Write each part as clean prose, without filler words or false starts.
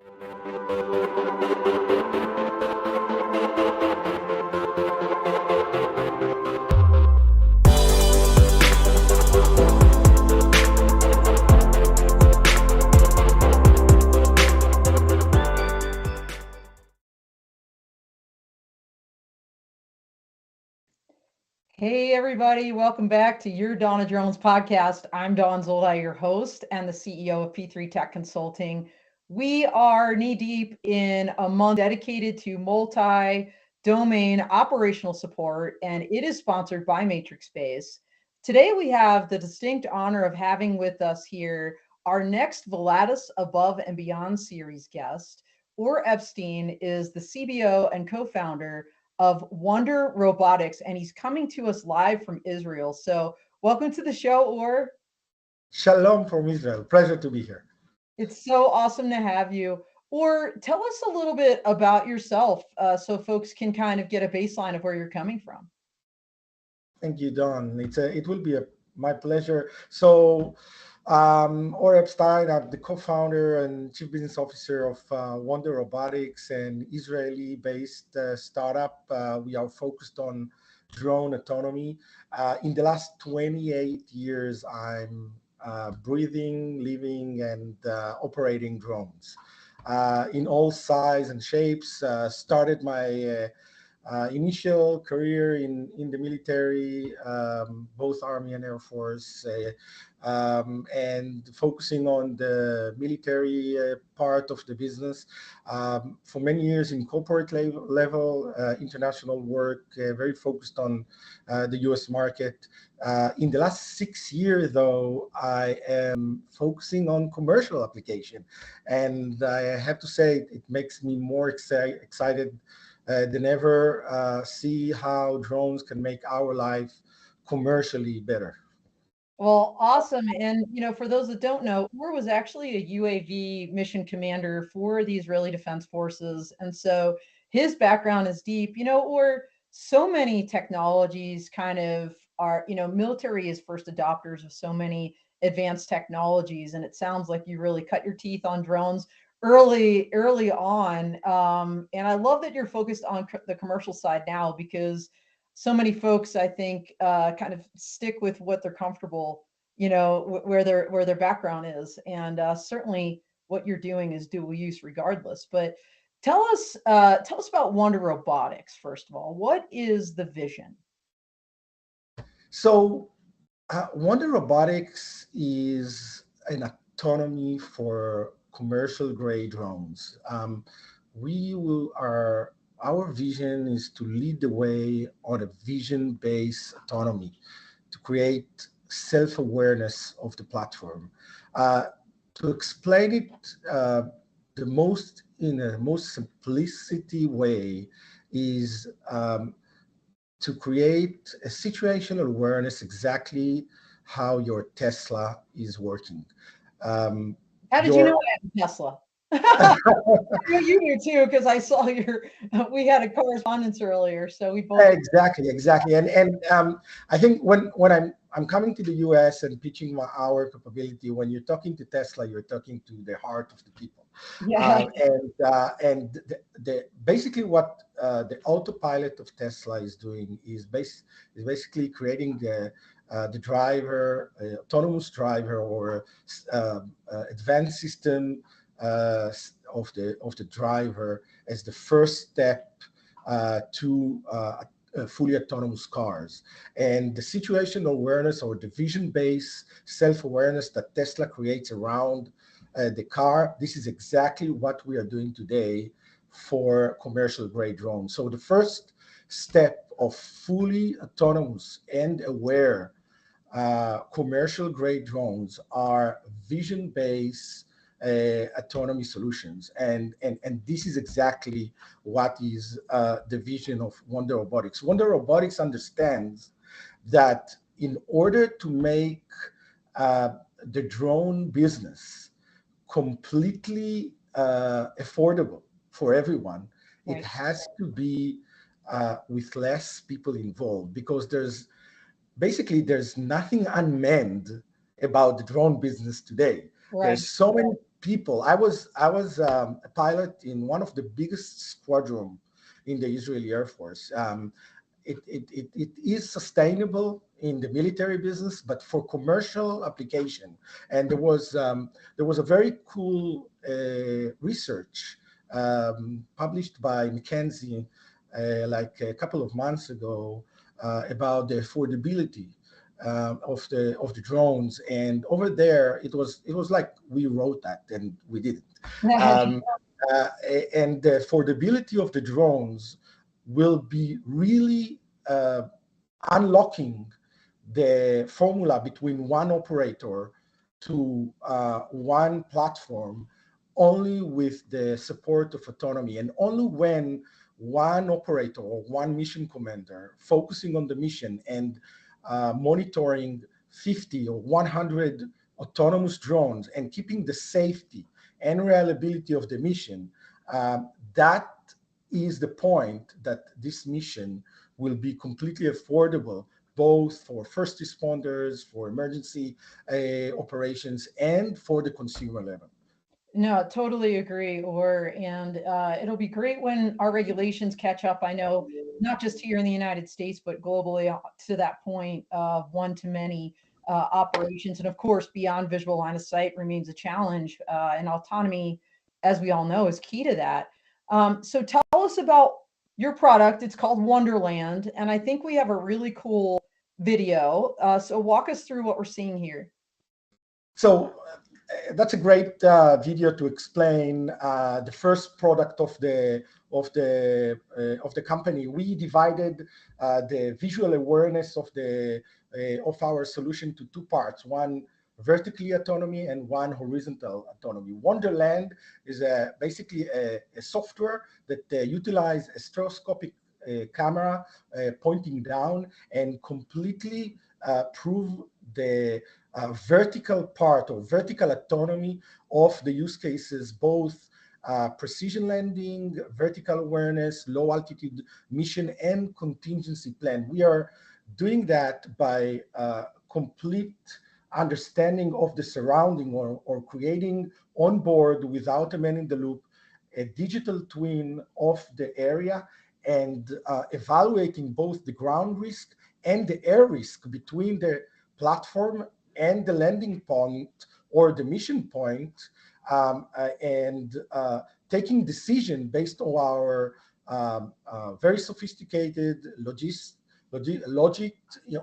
Hey, everybody. Welcome back to your Donna Drones podcast. I'm Dawn Zoldi, your host and the CEO of P3 Tech Consulting. We are knee deep in a month dedicated to multi-domain operational support, and it is sponsored by Matrix Space. Today, we have the distinct honor of having with us here our next BVLOS Above and Beyond series guest. Or Epstein is the CBO and co-founder of Wonder Robotics, and he's coming to us live from Israel. So welcome to the show, Or. Shalom from Israel. Pleasure to be here. It's so awesome to have you. Or tell us a little bit about yourself so folks can kind of get a baseline of where you're coming from. Thank you, Don. It will be my pleasure. So, Or Epstein, I'm the co-founder and chief business officer of Wonder Robotics, an Israeli-based startup. We are focused on drone autonomy. In the last 28 years, I'm breathing, living, and operating drones in all sizes and shapes. Started my initial career in the military, both Army and Air Force, and focusing on the military part of the business. For many years in corporate level, international work, very focused on the US market. In the last 6 years, though, I am focusing on commercial application. And I have to say, it makes me more excited than ever, see how drones can make our life commercially better. Well, awesome. And, for those that don't know, Or was actually a UAV mission commander for the Israeli Defense Forces. And so his background is deep, Or so many technologies kind of are, military is first adopters of so many advanced technologies. And it sounds like you really cut your teeth on drones early on. And I love that you're focused on the commercial side now, because so many folks, I think, kind of stick with what they're comfortable, where their background is. And certainly what you're doing is dual use regardless. But tell us about Wonder Robotics, first of all. What is the vision? So Wonder Robotics is an autonomy for commercial grade drones. Our vision is to lead the way on a vision-based autonomy, to create self-awareness of the platform. To explain it in the most simplicity way is to create a situational awareness exactly how your Tesla is working. How did you know I have a Tesla? You do too, because I saw we had a correspondence earlier, so we both. Exactly. And I think when I'm coming to the US and pitching our capability, when you're talking to Tesla, you're talking to the heart of the people. Yeah. And basically what the autopilot of Tesla is doing is basically creating the driver, autonomous driver, or advanced system of the driver as the first step to fully autonomous cars. And the situational awareness, or the vision-based self-awareness that Tesla creates around the car, this is exactly what we are doing today for commercial grade drones. So the first step of fully autonomous and aware commercial grade drones are vision-based autonomy solutions, and this is exactly what is the vision of Wonder Robotics. Wonder Robotics understands that in order to make the drone business completely affordable for everyone, Right. It has to be with less people involved, because there's nothing unmanned about the drone business today. Right. There's so many people. I was a pilot in one of the biggest squadron in the Israeli Air Force. It is sustainable in the military business, but for commercial application. And there was a very cool research published by McKinsey like a couple of months ago about the affordability of the drones. And over there, it was like we wrote that and we did it. Uh, and the affordability of the drones will be really unlocking the formula between one operator to one platform only with the support of autonomy, and only when one operator or one mission commander focusing on the mission and monitoring 50 or 100 autonomous drones and keeping the safety and reliability of the mission, that is the point that this mission will be completely affordable, both for first responders, for emergency operations, and for the consumer level. No, totally agree. And it'll be great when our regulations catch up. I know not just here in the United States, but globally to that point of one-to-many operations. And of course, beyond visual line of sight remains a challenge. And autonomy, as we all know, is key to that. So tell us about your product. It's called WonderLand, and I think we have a really cool video. So walk us through what we're seeing here. So that's a great video to explain the first product of the company. We divided the visual awareness of our solution to two parts: one vertically autonomy and one horizontal autonomy. WonderLand is basically a software that utilizes a stereoscopic camera pointing down and completely prove the vertical part or vertical autonomy of the use cases, both precision landing, vertical awareness, low altitude mission, and contingency plan. We are doing that by complete understanding of the surrounding, or creating on board, without a man in the loop, a digital twin of the area, and evaluating both the ground risk and the air risk between the platform and the landing point or the mission point, and taking decision based on our very sophisticated logic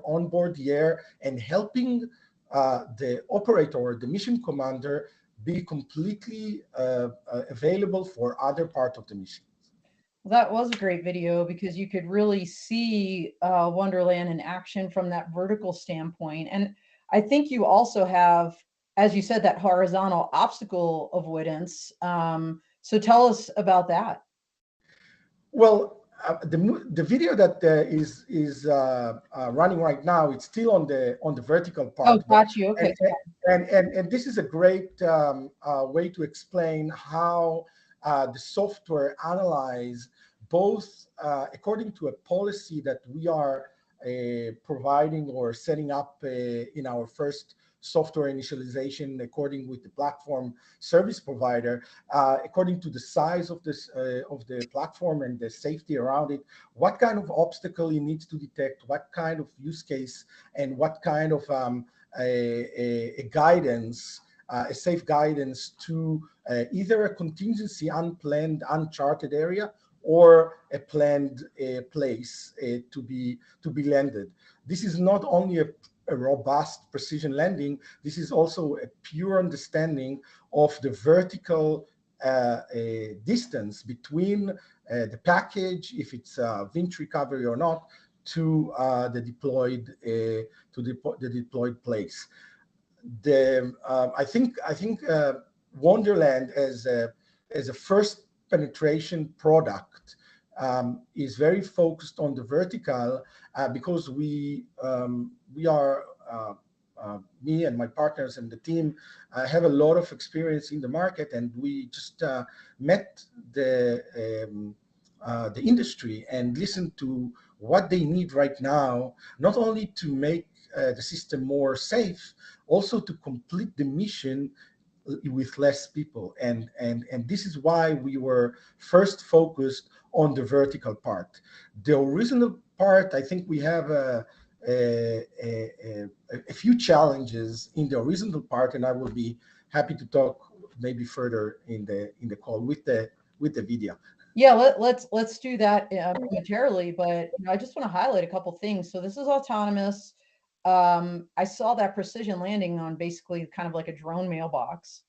on board the air, and helping the operator or the mission commander be completely available for other part of the mission. That was a great video because you could really see WonderLand in action from that vertical standpoint. And I think you also have, as you said, that horizontal obstacle avoidance. So tell us about that. Well, the video that is running right now, it's still on the vertical part. Oh, got you. Okay. And this is a great way to explain how the software analyze both according to a policy that we are providing or setting up in our first software initialization, according with the platform service provider, according to the size of the platform and the safety around it, what kind of obstacle it needs to detect, what kind of use case, and what kind of a guidance, a safe guidance to either a contingency, unplanned, uncharted area, or a planned place to be landed. This is not only a robust precision landing, this is also a pure understanding of the vertical distance between the package, if it's winch recovery or not, to the deployed place. I think WonderLand as a first penetration product is very focused on the vertical because we are me and my partners and the team have a lot of experience in the market, and we just met the industry and listened to what they need right now, not only to make the system more safe, also to complete the mission with less people. And this is why we were first focused on the vertical part. The horizontal part, I think we have a few challenges in the horizontal part, and I will be happy to talk maybe further in the call with the video. Yeah, let's do that momentarily, but I just want to highlight a couple things. So this is autonomous. I saw that precision landing on basically kind of like a drone mailbox.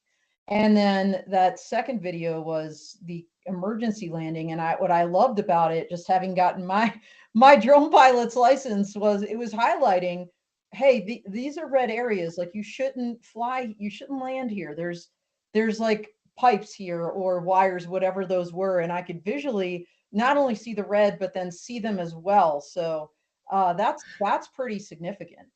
And then that second video was the emergency landing. And what I loved about it, just having gotten my drone pilot's license, was it was highlighting, hey, these are red areas. Like you shouldn't fly, you shouldn't land here. There's like pipes here or wires, whatever those were. And I could visually not only see the red, but then see them as well. So that's pretty significant.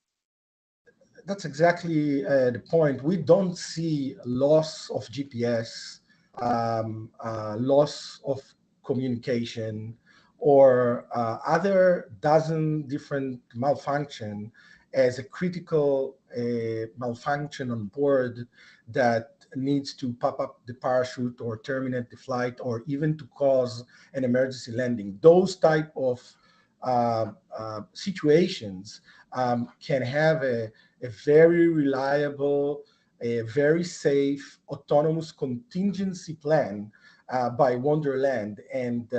That's exactly the point. We don't see loss of GPS, loss of communication, or other dozen different malfunction as a critical malfunction on board that needs to pop up the parachute or terminate the flight or even to cause an emergency landing. Those type of situations can have a very reliable, a very safe, autonomous contingency plan by WonderLand, and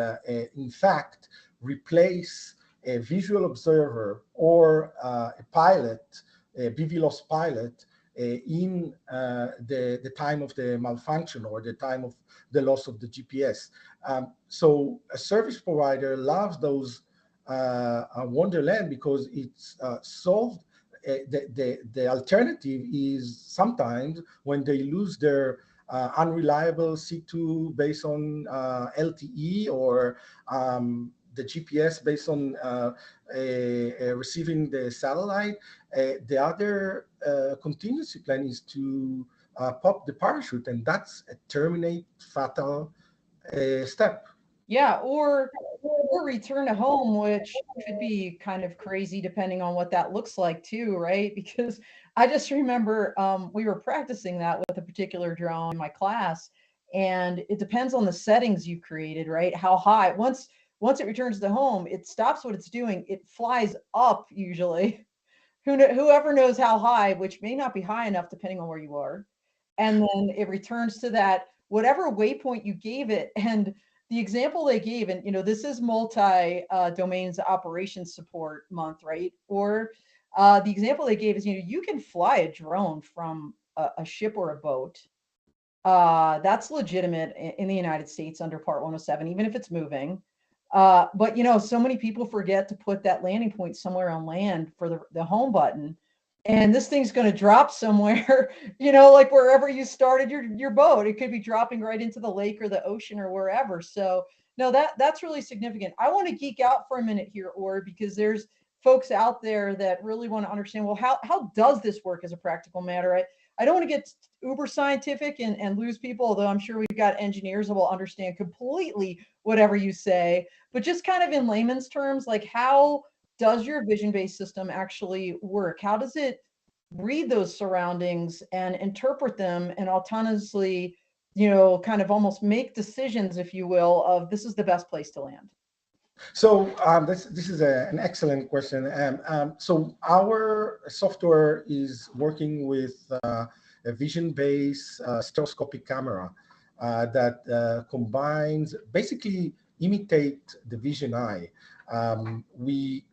in fact, replace a visual observer or a pilot, a BVLOS pilot, in the time of the malfunction or the time of the loss of the GPS. So a service provider loves those WonderLand because it's solved. The alternative is sometimes when they lose their unreliable C2 based on LTE or the GPS based on receiving the satellite. The other contingency plan is to pop the parachute, and that's a terminate fatal step. Yeah, or return to home, which could be kind of crazy depending on what that looks like too, right? Because I just remember we were practicing that with a particular drone in my class, and it depends on the settings you created, right? How high. Once it returns to home, it stops what it's doing. It flies up usually. Whoever knows how high, which may not be high enough depending on where you are. And then it returns to that whatever waypoint you gave it. And the example they gave, and this is multi domains operations support month, right? Or the example they gave is, you can fly a drone from a ship or a boat. That's legitimate in the United States under Part 107, even if it's moving. But so many people forget to put that landing point somewhere on land for the home button. And this thing's going to drop somewhere, like wherever you started your boat. It could be dropping right into the lake or the ocean or wherever. So no, that's really significant. I want to geek out for a minute here, Or, because there's folks out there that really want to understand, well, how does this work as a practical matter? I don't want to get uber scientific and lose people, although I'm sure we've got engineers that will understand completely whatever you say. But just kind of in layman's terms, like, how does your vision-based system actually work? How does it read those surroundings and interpret them and autonomously, kind of almost make decisions, if you will, of this is the best place to land? So this is an excellent question. So our software is working with a vision-based stereoscopic camera that combines, basically imitate the vision eye. We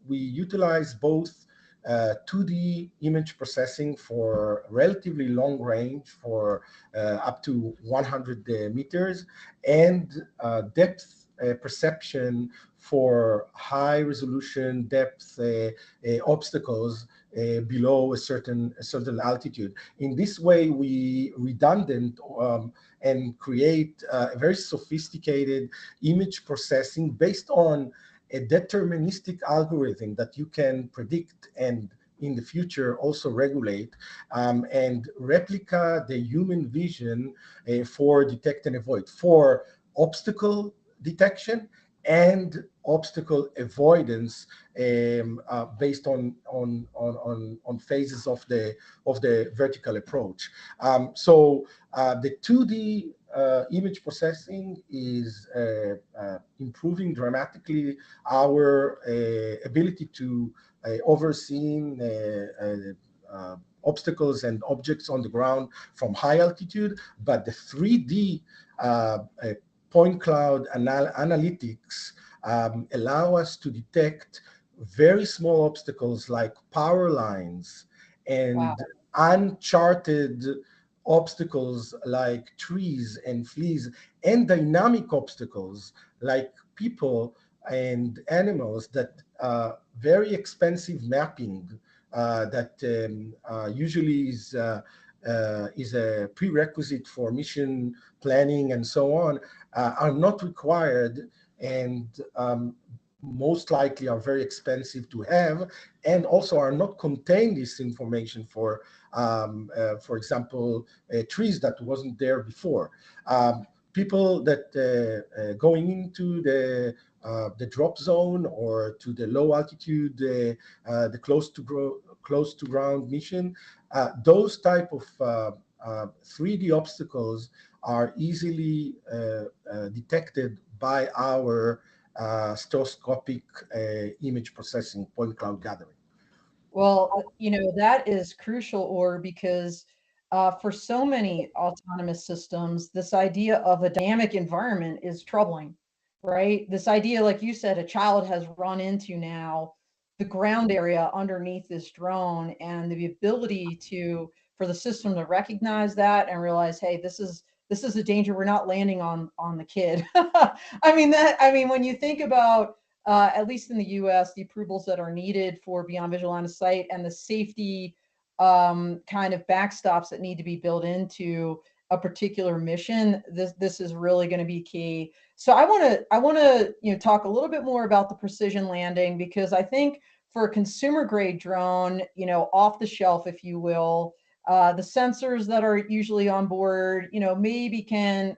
utilize both 2D image processing for relatively long range for up to 100 meters, and depth perception for high resolution depth obstacles below a certain altitude. In this way, we redundant and create a very sophisticated image processing based on a deterministic algorithm that you can predict and in the future also regulate, and replica the human vision for detect and avoid, for obstacle detection and obstacle avoidance based on phases of the vertical approach. So the 2D image processing is improving dramatically our ability to overseeing obstacles and objects on the ground from high altitude, but the 3D point cloud analytics allow us to detect very small obstacles like power lines Wow. and uncharted obstacles like trees and fleas, and dynamic obstacles like people and animals that very expensive mapping that usually is a prerequisite for mission planning and so on, are not required, and most likely are very expensive to have, and also are not contain this information for example, trees that wasn't there before. People that going into the drop zone or to the low altitude, the close to ground mission, those type of 3D obstacles are easily detected by our stereoscopic image processing point cloud gathering. Well, that is crucial, or because for so many autonomous systems, this idea of a dynamic environment is troubling, right? This idea, like you said, a child has run into now the ground area underneath this drone, and the ability for the system to recognize that and realize, hey, this is a danger. We're not landing on the kid. I mean, when you think about at least in the US, the approvals that are needed for beyond visual line of sight and the safety kind of backstops that need to be built into a particular mission, this is really going to be key. So I want to talk a little bit more about the precision landing, because I think for a consumer grade drone, off the shelf, if you will, the sensors that are usually on board, maybe can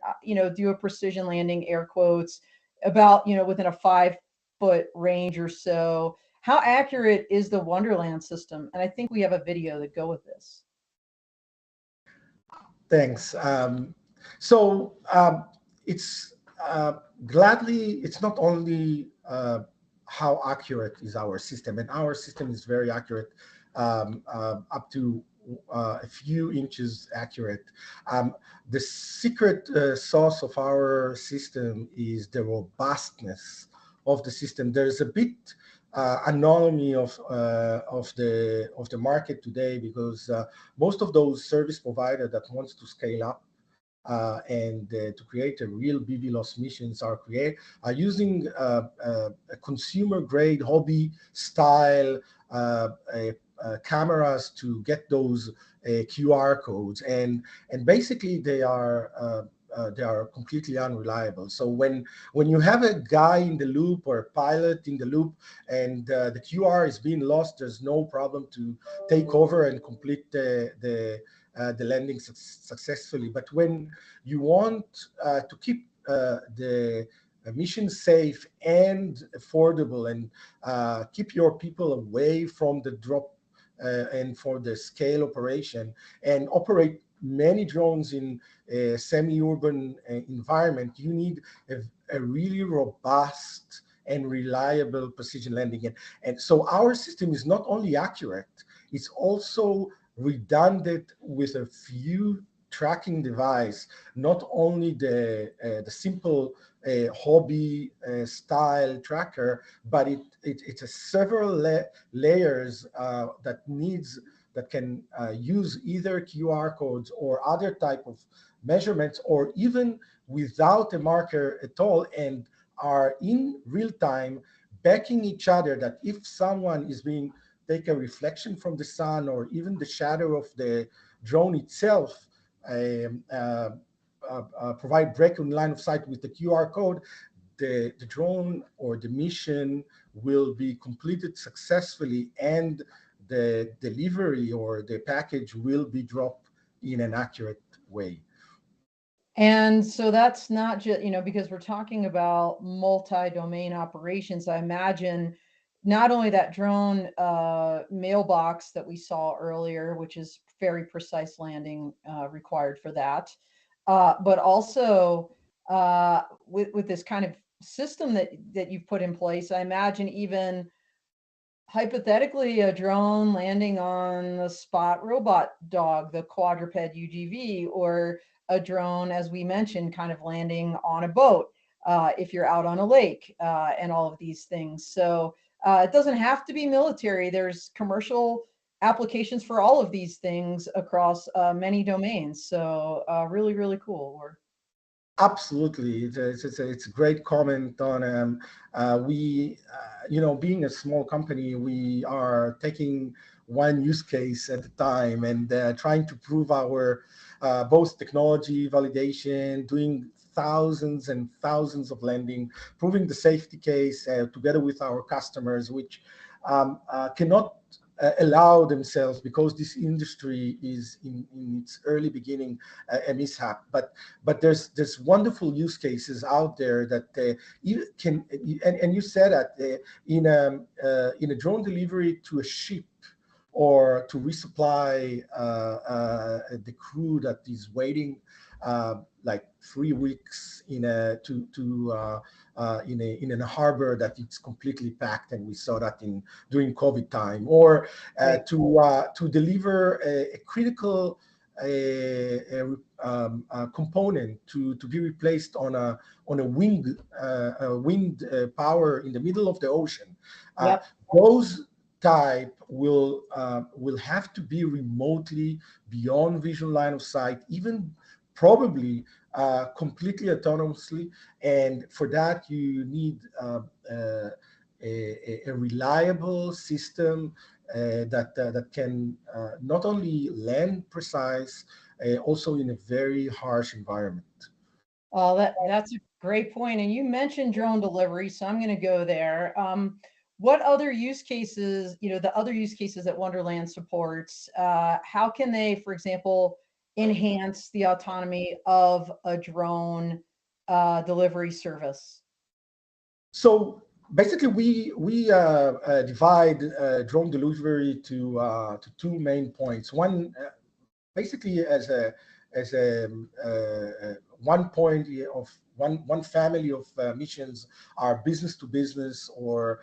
do a precision landing, air quotes, about within a 5-foot range or so. How accurate is the WonderLand system? And I think we have a video that go with this. Thanks. So it's gladly, it's not only how accurate is our system, and our system is very accurate, up to a few inches accurate. The secret sauce of our system is the robustness of the system. There's a bit anomaly of the market today, because most of those service providers that wants to scale up and to create a real BVLOS missions are using a consumer grade hobby style cameras to get those QR codes, and basically they are completely unreliable. So when you have a guy in the loop or a pilot in the loop, and the QR is being lost, there's no problem to take over and complete the landing successfully. But when you want to keep the mission safe and affordable, and keep your people away from the drop and for the scale operation, and operate many drones in a semi-urban environment, you need a really robust and reliable precision landing. And so our system is not only accurate, it's also redundant with a few tracking device, not only the simple hobby style tracker, but it's a several layers that can use either QR codes or other type of measurements, or even without a marker at all, and are in real time backing each other, that if someone is being take a reflection from the sun, or even the shadow of the drone itself, provide break in line of sight with the QR code, the drone or the mission will be completed successfully, and the delivery or the package will be dropped in an accurate way. And so that's not just, because we're talking about multi-domain operations, I imagine not only that drone mailbox that we saw earlier, which is very precise landing required for that, but also with this kind of system that you've put in place, I imagine even hypothetically a drone landing on the spot robot dog, the quadruped UGV, or a drone, as we mentioned, kind of landing on a boat if you're out on a lake, and all of these things. So it doesn't have to be military. There's commercial applications for all of these things across many domains. So really, really cool. Absolutely, it's a great comment on we, being a small company, we are taking one use case at a time and trying to prove our both technology validation, doing thousands and thousands of landing, proving the safety case together with our customers, which cannot allow themselves, because this industry is in its early beginning, a mishap. But there's wonderful use cases out there that you can, and you said that in a drone delivery to a ship, or to resupply the crew that is waiting like 3 weeks in a harbor that it's completely packed, and we saw that in during COVID time, or Right. to deliver a critical component to be replaced on a wind power in the middle of the ocean. Uh, Yep. those type will have to be remotely beyond vision line of sight, even probably completely autonomously. And for that, you need a reliable system that can not only land precise, also in a very harsh environment. Oh, that's a great point. And you mentioned drone delivery, so I'm going to go there. What other use cases, the other use cases that WonderLand supports, how can they, for example, enhance the autonomy of a drone delivery service? So basically, we divide drone delivery to two main points. One, basically as a one point of one family of missions are business to business, or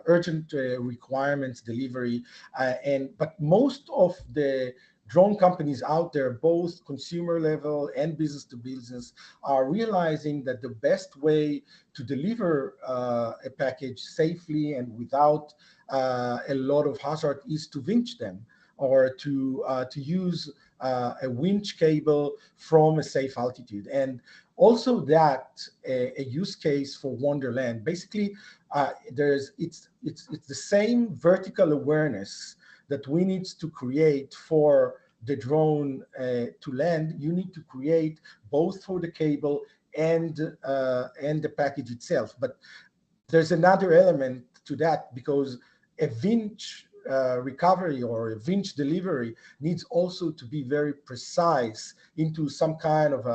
urgent requirements delivery, and but most of the drone companies out there, both consumer level and business to business, are realizing that the best way to deliver a package safely and without a lot of hazard is to winch them, or to use a winch cable from a safe altitude. And also that a use case for WonderLand. Basically, it's the same vertical awareness that we need to create for the drone to land. You need to create both for the cable and the package itself. But there's another element to that, because a winch recovery or a winch delivery needs also to be very precise into some kind of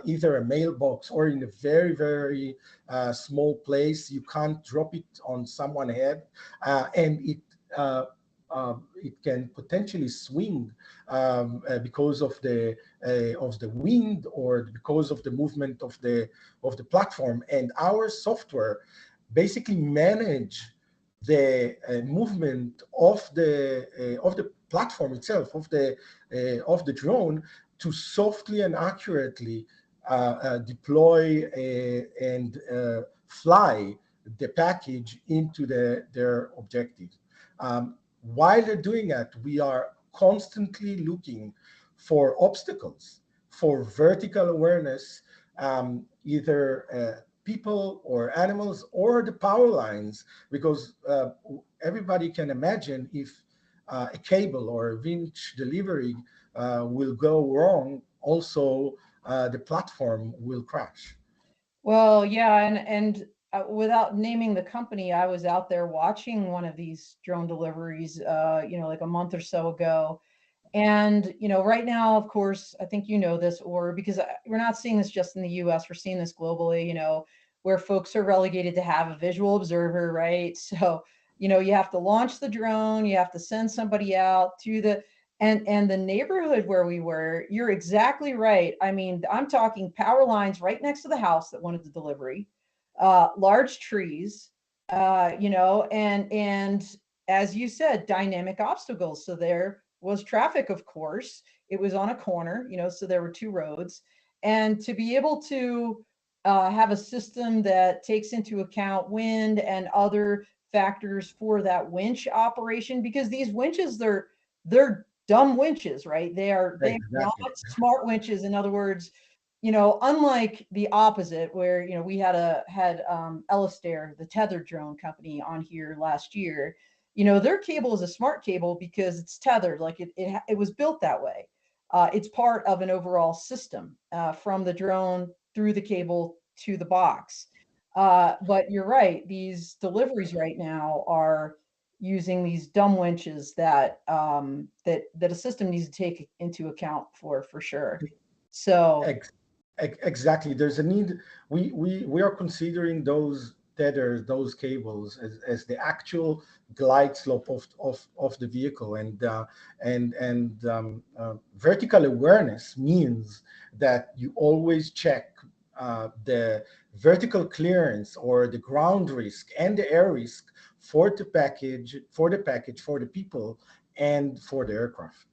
either a mailbox or in a very, very small place. You can't drop it on someone's head, and it can potentially swing because of the wind, or because of the movement of the platform. And our software basically manage the movement of the platform itself, of the drone, to softly and accurately deploy and fly the package into their objective. While they're doing that, we are constantly looking for obstacles, for vertical awareness, either people or animals or the power lines, because everybody can imagine if a cable or a winch delivery will go wrong, also the platform will crash. Well, yeah, and without naming the company, I was out there watching one of these drone deliveries, like a month or so ago, And, right now, of course, I think this, or because we're not seeing this just in the US, we're seeing this globally, where folks are relegated to have a visual observer, right? So, you have to launch the drone, you have to send somebody out to and the neighborhood where we were, you're exactly right. I mean, I'm talking power lines right next to the house that wanted the delivery, large trees, and as you said, dynamic obstacles. So there was traffic, of course. It was on a corner, so there were two roads. And to be able to have a system that takes into account wind and other factors for that winch operation, because these winches, they're dumb winches, right? They are not Exactly. smart winches. In other words, unlike the opposite, where we had Elistair, the tethered drone company, on here last year. Their cable is a smart cable because it's tethered, like it was built that way. It's part of an overall system, from the drone through the cable to the box. But you're right; these deliveries right now are using these dumb winches that a system needs to take into account for sure. So Ex- exactly. There's a need. We are considering those tethers, those cables, as the actual glide slope of the vehicle, and vertical awareness means that you always check the vertical clearance or the ground risk and the air risk for the people and for the aircraft.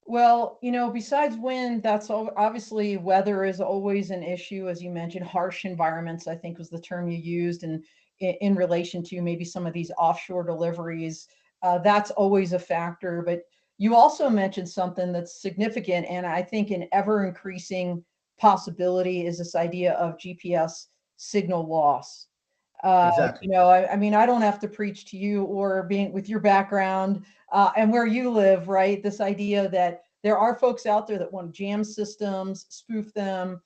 well, besides wind, that's obviously weather is always an issue, as you mentioned. Harsh environments, I think, was the term you used, and in relation to maybe some of these offshore deliveries, that's always a factor. But you also mentioned something that's significant, and I think an ever increasing possibility is this idea of GPS signal loss. Exactly. I mean, I don't have to preach to you, or being with your background and where you live, right? This idea that there are folks out there that want to jam systems, spoof them,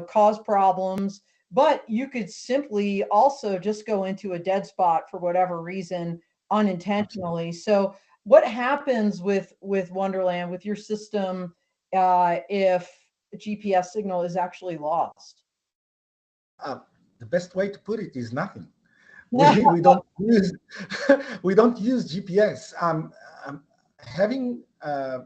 cause problems, but you could simply also just go into a dead spot for whatever reason Absolutely. unintentionally. So, what happens with WonderLand, with your system, if a GPS signal is actually lost? Uh, the best way to put it is nothing. We don't use we don't use GPS. Having a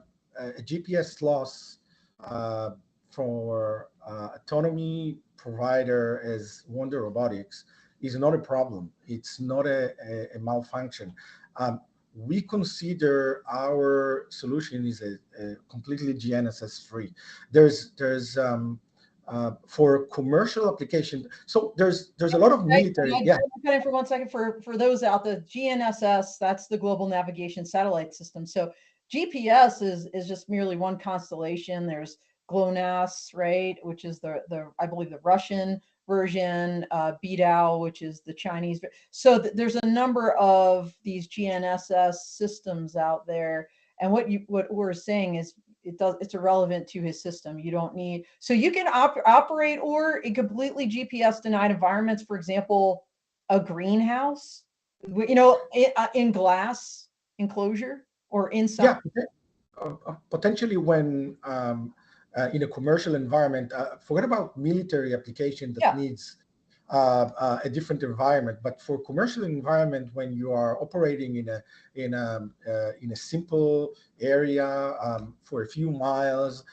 GPS loss uh, for autonomy provider as Wonder Robotics is not a problem. It's not a malfunction. Um, we consider our solution is a completely GNSS free. There's for commercial application. So there's a lot of military. Yeah, Cut in for 1 second for those out there. GNSS, that's the Global Navigation Satellite System. So GPS is just merely one constellation. There's GLONASS, right, which is the I believe the Russian version, BDAO, which is the Chinese. So there's a number of these GNSS systems out there. And what we're saying is it's irrelevant to his system. You don't need, so you can operate or in completely GPS denied environments. For example, a greenhouse, in glass enclosure or inside. yeah. Potentially when in a commercial environment, forget about military application that Yeah, needs a different environment. But for commercial environment, when you are operating in a simple area for a few miles,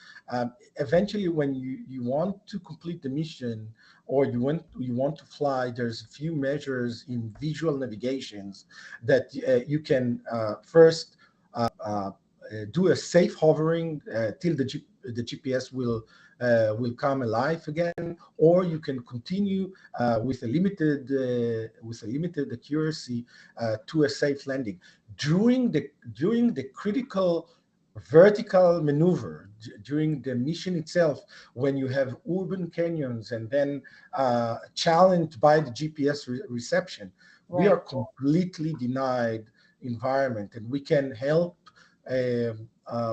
eventually when you want to complete the mission or you want to fly, there's a few measures in visual navigations that you can first do a safe hovering till the GPS will come alive again, or you can continue with a limited accuracy to a safe landing during the critical vertical maneuver during the mission itself, when you have urban canyons and then challenged by the GPS reception. We right. are completely denied environment, and we can help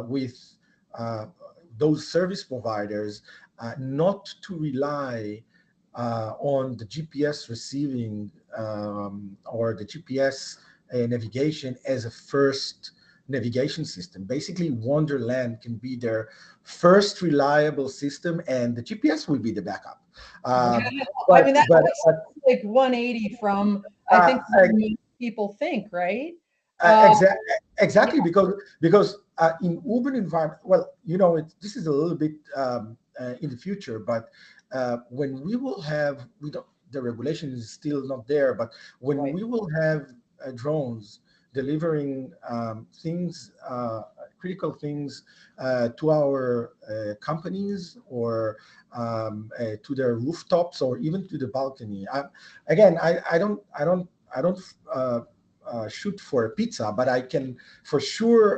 with uh, those service providers not to rely on the GPS receiving or the GPS navigation as a first navigation system. Basically, WonderLand can be their first reliable system, and the GPS will be the backup. Wow. I But mean, that but like 180 from, I uh, think, what most people think, right? Uh, Um, exa- exactly, yeah, because in urban environment, well, this is a little bit in the future, but when we will have, we don't, the regulation is still not there, but when right. we will have drones delivering things, critical things to our companies, or to their rooftops, or even to the balcony. Again, I don't shoot for a pizza, but I can for sure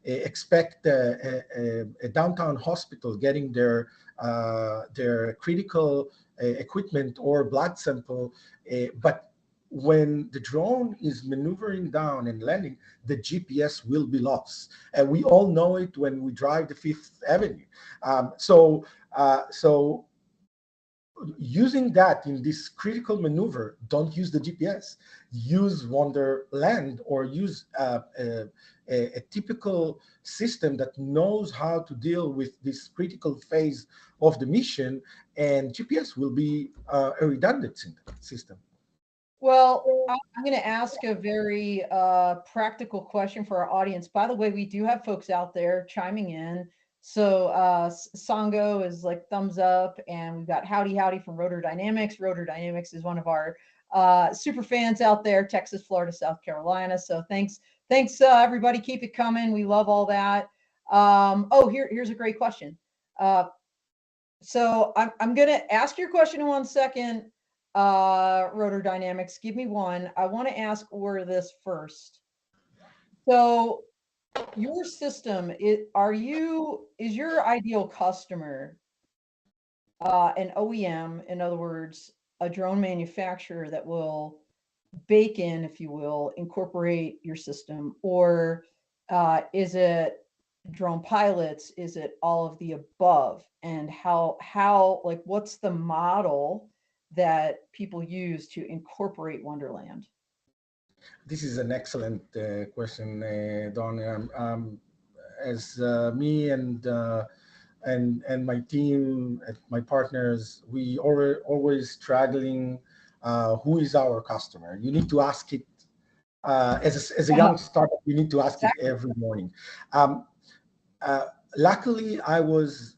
expect a downtown hospital getting their critical equipment or blood sample. But when the drone is maneuvering down and landing, the GPS will be lost, and we all know it when we drive the Fifth Avenue. So using that in this critical maneuver, don't use the GPS. Use WonderLand, or use a typical system that knows how to deal with this critical phase of the mission, and GPS will be a redundant system. Well, I'm going to ask a very practical question for our audience. By the way, we do have folks out there chiming in. So Sango is like thumbs up, and we've got Howdy Howdy from Rotor Dynamics. Rotor Dynamics is one of our super fans out there, Texas, Florida, South Carolina. So thanks everybody. Keep it coming. We love all that. Oh, here's a great question. So I'm going to ask your question in 1 second. Rotor Dynamics, give me one. I want to ask Or this first. So your system, is your ideal customer an OEM, in other words, a drone manufacturer that will bake in, if you will, incorporate your system, or is it drone pilots? Is it all of the above? And how like what's the model that people use to incorporate WonderLand? This is an excellent question, Don. As me and my team, my partners, we always struggling. Who is our customer? You need to ask it as a young startup. You need to ask it Exactly. every morning. Um, Luckily, I was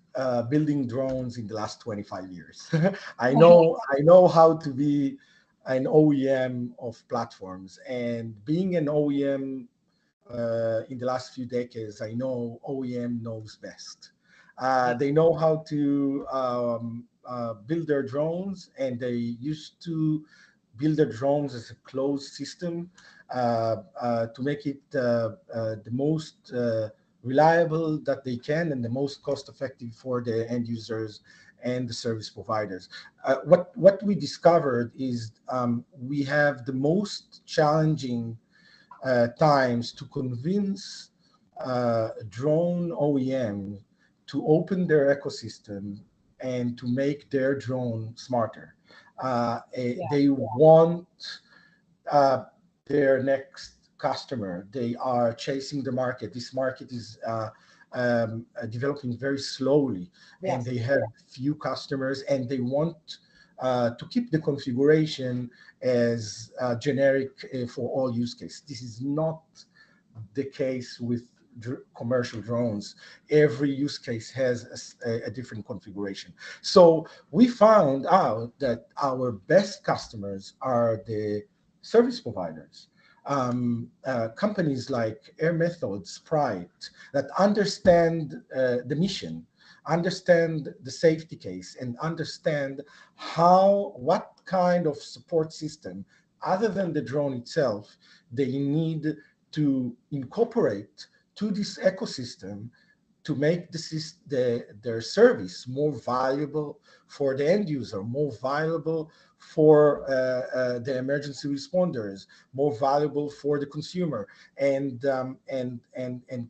building drones in the last 25 years. I know how to be an OEM of platforms, and being an OEM in the last few decades, I know OEM knows best. They know how to build their drones, and they used to build their drones as a closed system to make it the most reliable that they can, and the most cost effective for the end users and the service providers. What we discovered is we have the most challenging times to convince drone OEM to open their ecosystem and to make their drone smarter. Yeah. They want uh, their next customer. They are chasing the market. This market is developing very slowly, and Yes. they have few customers, and they want to keep the configuration as generic for all use cases. This is not the case with commercial drones. Every use case has a different configuration. So we found out that our best customers are the service providers, companies like Air Methods, Sprite, that understand the mission, understand the safety case, and understand what kind of support system, other than the drone itself, they need to incorporate to this ecosystem to make their service more valuable for the end user, more valuable for the emergency responders, more valuable for the consumer, and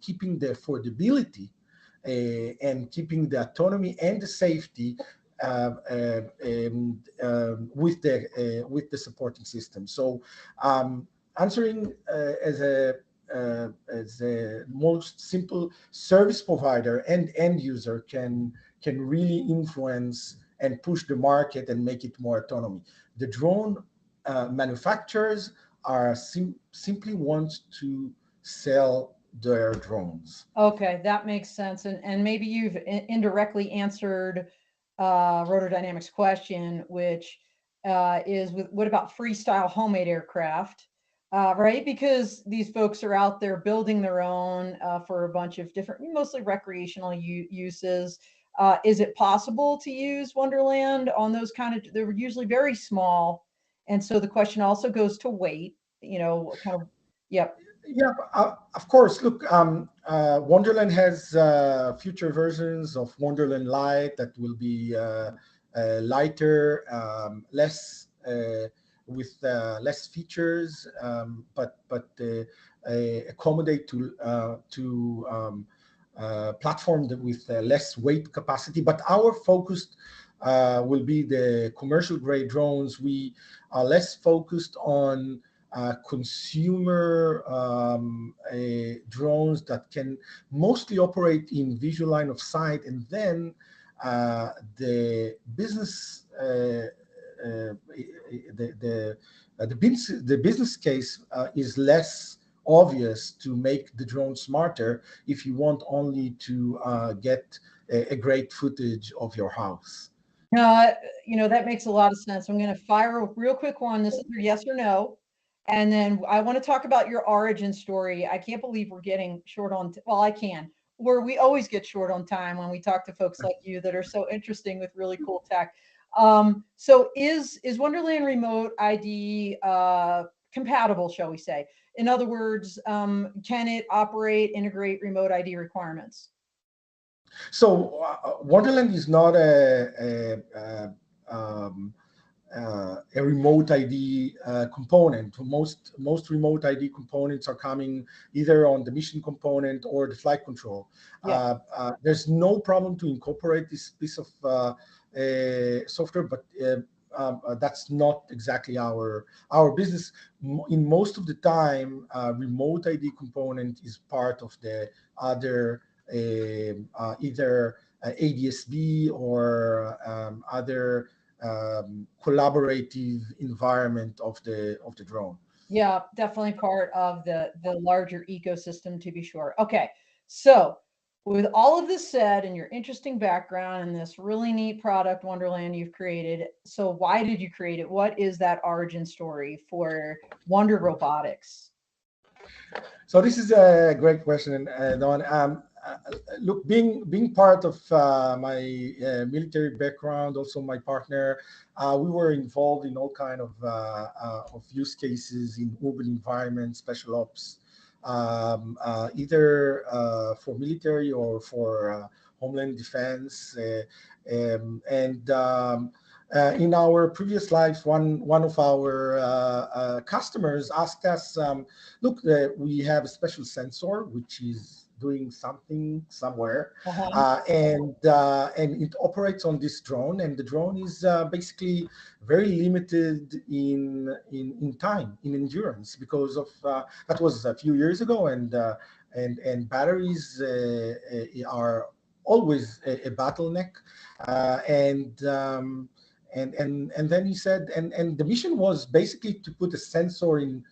keeping the affordability and keeping the autonomy and the safety with the supporting system. So answering as a as the most simple service provider and end user can really influence and push the market and make it more autonomy. The drone manufacturers are simply want to sell their drones. Okay, that makes sense. And maybe you've indirectly answered Rotor Dynamics' question, which is what about freestyle homemade aircraft? Right? Because these folks are out there building their own for a bunch of different, mostly recreational uses. Is it possible to use WonderLand on those kind of, they're usually very small. And so the question also goes to weight, kind of, yep. Yeah, of course. Look, Wonderland has future versions of Wonderland Lite that will be lighter, less with less features, but accommodate to platform with less weight capacity. But our focus will be the commercial grade drones. We are less focused on consumer drones that can mostly operate in visual line of sight, and then the business the business case is less obvious to make the drone smarter if you want only to get a great footage of your house. That makes a lot of sense. I'm going to fire a real quick one. This is your yes or no. And then I want to talk about your origin story. I can't believe we're getting short on, well, I can, where we always get short on time when we talk to folks like you that are so interesting with really cool tech. So is WonderLand Remote ID compatible, shall we say? In other words, can it integrate remote ID requirements? So Wonderland is not a remote ID component. Most remote ID components are coming either on the mission component or the flight control. Yeah. There's no problem to incorporate this piece of software, but that's not exactly our business. In most of the time, remote ID component is part of the other either ADSB or other collaborative environment of the drone. Yeah, definitely part of the larger ecosystem, to be sure. Okay, so with all of this said, and your interesting background and this really neat product WonderLand you've created, so why did you create it? What is that origin story for Wonder Robotics? So this is a great question, Don. Look, being part of my military background, also my partner, we were involved in all kind of use cases in urban environments, special ops, either for military or for homeland defense. In our previous life, one of our customers asked us, look, we have a special sensor which is doing something somewhere, and it operates on this drone, and the drone is basically very limited in time, in endurance, because of that was a few years ago, and batteries are always a bottleneck, and then he said, and the mission was basically to put a sensor in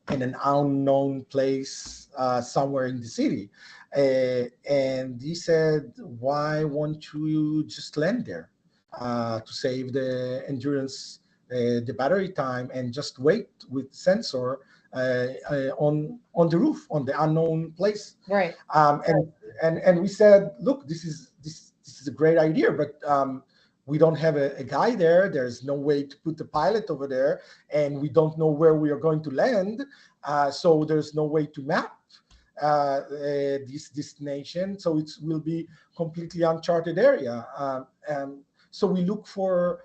an unknown place somewhere in the city. And he said, why won't you just land there to save the endurance, the battery time, and just wait with sensor on the roof, on the unknown place? Right. And we said, look, this is a great idea, but we don't have a guy there. There's no way to put the pilot over there, and we don't know where we are going to land. So there's no way to map this destination. So it will be completely uncharted area. So we look for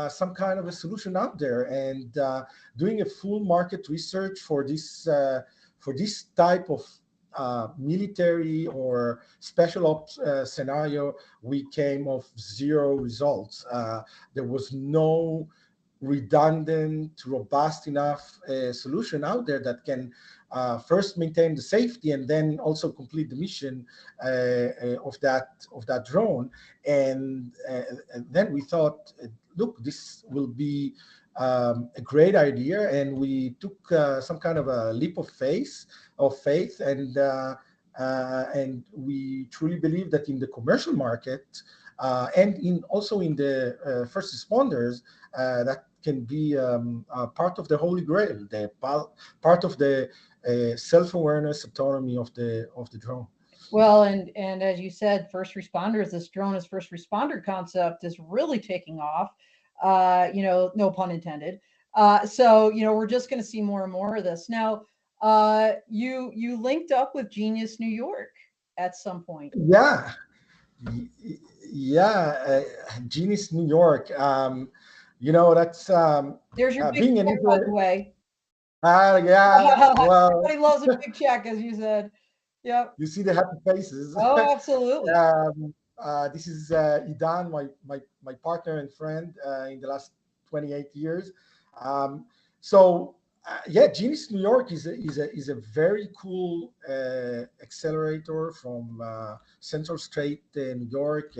some kind of a solution out there, and doing a full market research for this type of military or special ops scenario, we came of zero results. There was no redundant, robust enough solution out there that can first maintain the safety and then also complete the mission of that drone. And then we thought, look, this will be a great idea, and we took some kind of a leap of faith, and we truly believe that in the commercial market and also in the first responders, that can be part of the holy grail, the part of the self-awareness autonomy of the drone. Well, and as you said, first responders, this drone as first responder concept is really taking off. No pun intended. So we're just going to see more and more of this. Now, you linked up with Genius New York at some point. Yeah, yeah, Genius New York. That's There's your big being an check, by the way. yeah. Well, Everybody loves a big check, as you said. Yep. you see the happy faces. Oh, absolutely. This is Idan, my partner and friend in the last 28 years. So Genius New York is a very cool accelerator from Central State, New York,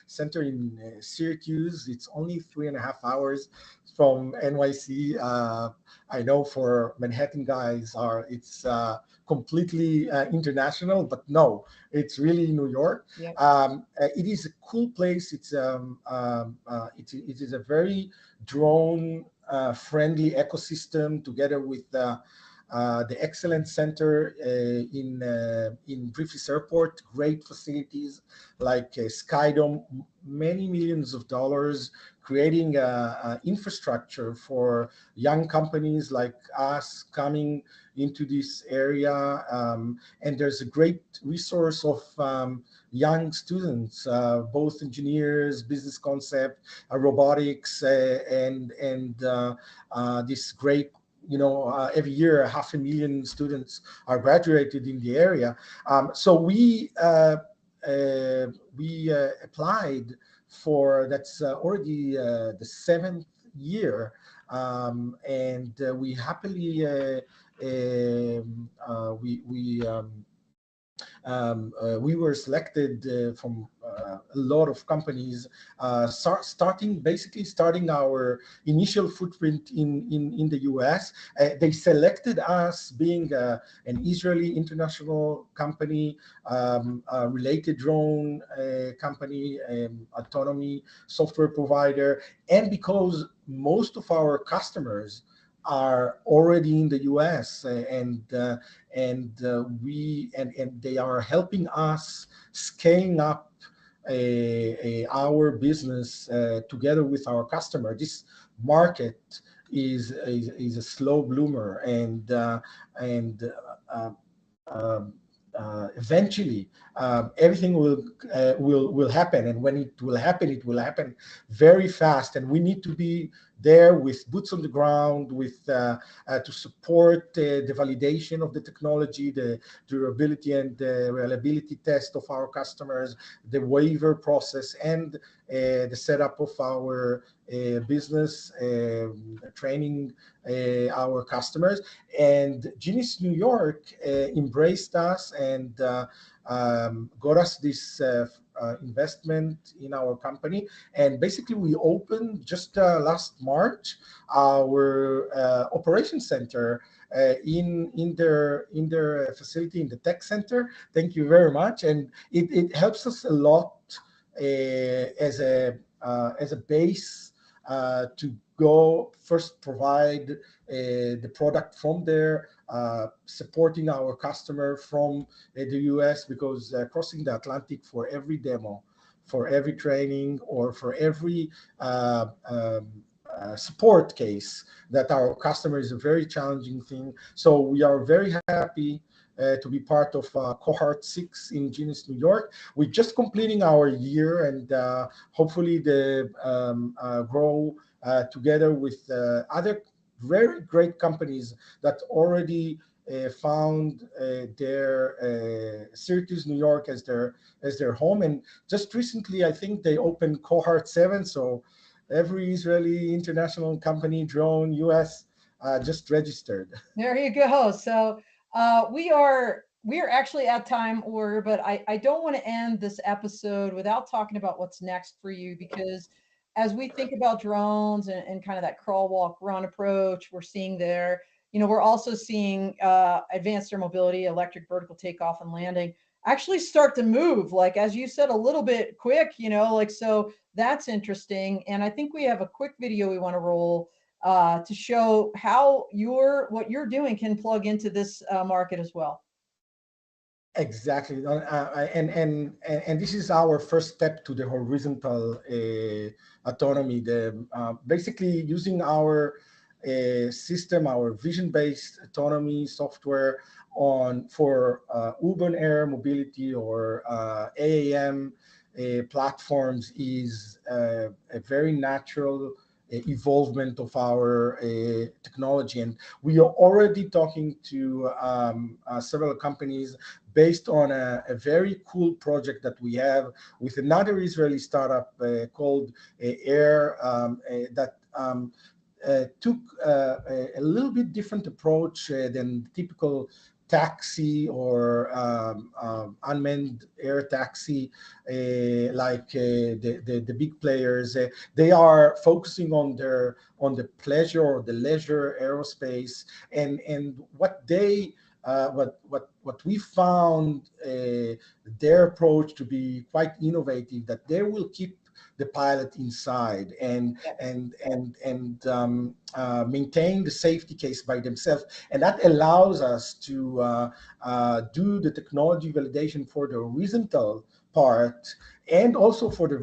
center in Syracuse. It's only 3.5 hours from NYC. I know for Manhattan guys it's completely international, but no, it's really New York. Yep. It is a cool place. It is a very drone friendly ecosystem, together with the Excellence Center in Griffith Airport. Great facilities like Skydome, many millions of dollars, creating infrastructure for young companies like us coming into this area. And there's a great resource of young students, both engineers, business concept, robotics, and this great, every year 500,000 students are graduated in the area. So we applied for, that's already the 7th year, and we happily we were selected from a lot of companies, starting our initial footprint in the US. They selected us being an Israeli international company, related drone company, autonomy software provider, and because most of our customers are already in the US, and they are helping us scaling up our business together with our customer. This market is a slow bloomer, and eventually everything will happen, and when it will happen very fast, and we need to be there with boots on the ground, with to support the validation of the technology, the durability and the reliability test of our customers, the waiver process, and the setup of our business, training our customers. And Genius New York embraced us and got us this investment in our company. And basically we opened just last March our operations center in their facility in the tech center. Thank you very much. And it helps us a lot as a base to go first provide the product from there, supporting our customer from the US, because crossing the Atlantic for every demo, for every training, or for every support case that our customer is a very challenging thing. So we are very happy to be part of cohort 6 in Genius New York. We're just completing our year, and hopefully the grow together with other very great companies that already found their Syracuse, New York as their home. And just recently, I think they opened cohort 7. So every Israeli international company, drone, US, just registered. There you go. So We are actually at time, or but I don't want to end this episode without talking about what's next for you, because as we think about drones and kind of that crawl, walk, run approach we're seeing there, we're also seeing advanced air mobility, electric vertical takeoff and landing actually start to move, like as you said, a little bit quick, like, so that's interesting. And I think we have a quick video we want to roll to show how what you're doing can plug into this market as well. Exactly, and this is our first step to the horizontal autonomy. Basically using our system, our vision-based autonomy software on for urban air mobility or AAM platforms is a very natural evolvement of our technology, and we are already talking to several companies based on a very cool project that we have with another Israeli startup called Air that took a little bit different approach than typical taxi or unmanned air taxi like the big players. They are focusing on the pleasure or the leisure aerospace, and what we found their approach to be quite innovative, that they will keep the pilot inside and maintain the safety case by themselves, and that allows us to do the technology validation for the horizontal part and also for the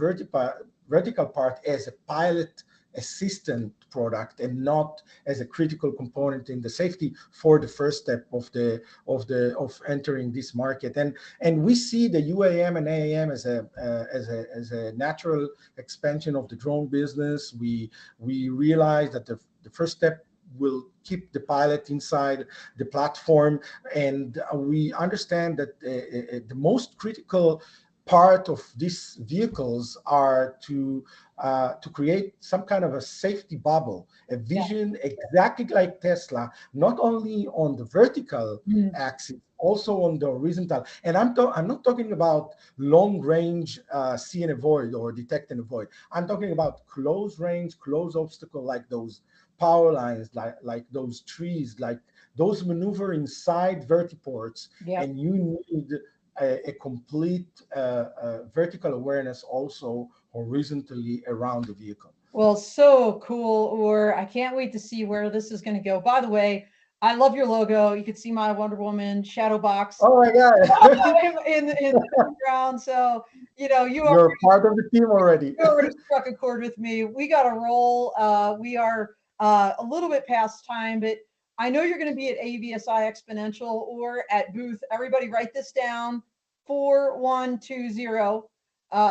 vertical part as a pilot assistant product and not as a critical component in the safety for the first step of entering this market. And we see the UAM and AAM as a natural expansion of the drone business. We realize that the first step will keep the pilot inside the platform, and we understand that the most critical part of these vehicles are to create some kind of a safety bubble, a vision exactly like Tesla, not only on the vertical axis, also on the horizontal. And I'm not talking about long range see and avoid or detect and avoid. I'm talking about close range, close obstacle, like those power lines, like those trees, like those maneuver inside vertiports, and you need a complete vertical awareness also horizontally around the vehicle. Well, so cool. Or I can't wait to see where this is going to go. By the way, I love your logo. You can see my Wonder Woman shadow box. Oh my God. in the background. So, You're part of the team already. You already struck a chord with me. We got to roll. We are a little bit past time, but I know you're going to be at AVSI Exponential or at booth. Everybody write this down, 4120.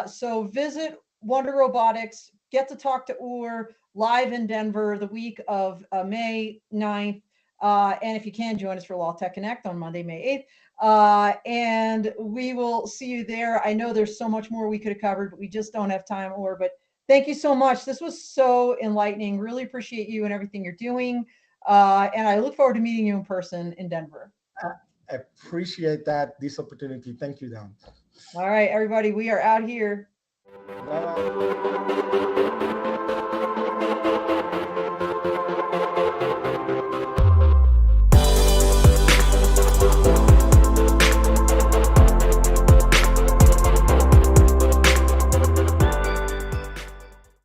So visit Wonder Robotics, get to talk to Or live in Denver the week of May 9th. And if you can, join us for Law Tech Connect on Monday, May 8th. And we will see you there. I know there's so much more we could have covered, but we just don't have time, Or. But thank you so much. This was so enlightening. Really appreciate you and everything you're doing. And I look forward to meeting you in person in Denver. I appreciate this opportunity. Thank you, Dan. All right, everybody, we are out here. Bye-bye.